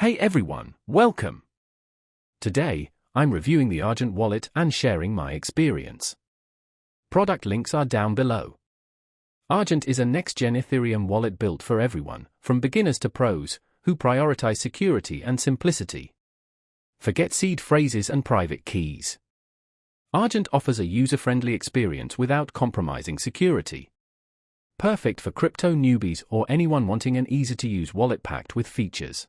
Hey everyone, welcome! Today, I'm reviewing the Argent wallet and sharing my experience. Product links are down below. Argent is a next-gen Ethereum wallet built for everyone, from beginners to pros, who prioritize security and simplicity. Forget seed phrases and private keys. Argent offers a user-friendly experience without compromising security. Perfect for crypto newbies or anyone wanting an easy-to-use wallet packed with features.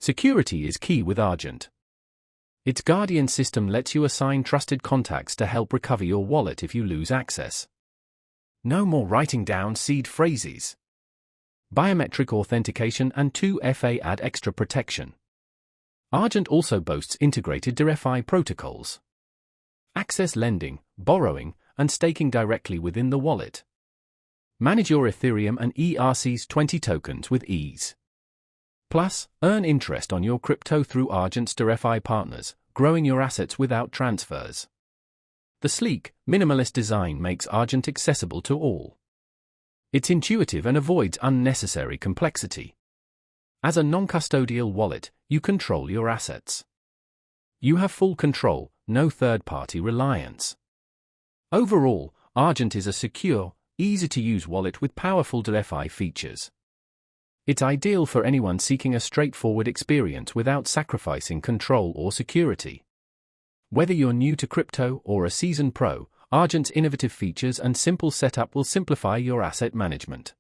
Security is key with Argent. Its Guardian system lets you assign trusted contacts to help recover your wallet if you lose access. No more writing down seed phrases. Biometric authentication and 2FA add extra protection. Argent also boasts integrated DeFi protocols. Access lending, borrowing, and staking directly within the wallet. Manage your Ethereum and ERC20 tokens with ease. Plus, earn interest on your crypto through Argent's DeFi partners, growing your assets without transfers. The sleek, minimalist design makes Argent accessible to all. It's intuitive and avoids unnecessary complexity. As a non-custodial wallet, you control your assets. You have full control, no third-party reliance. Overall, Argent is a secure, easy-to-use wallet with powerful DeFi features. It's ideal for anyone seeking a straightforward experience without sacrificing control or security. Whether you're new to crypto or a seasoned pro, Argent's innovative features and simple setup will simplify your asset management.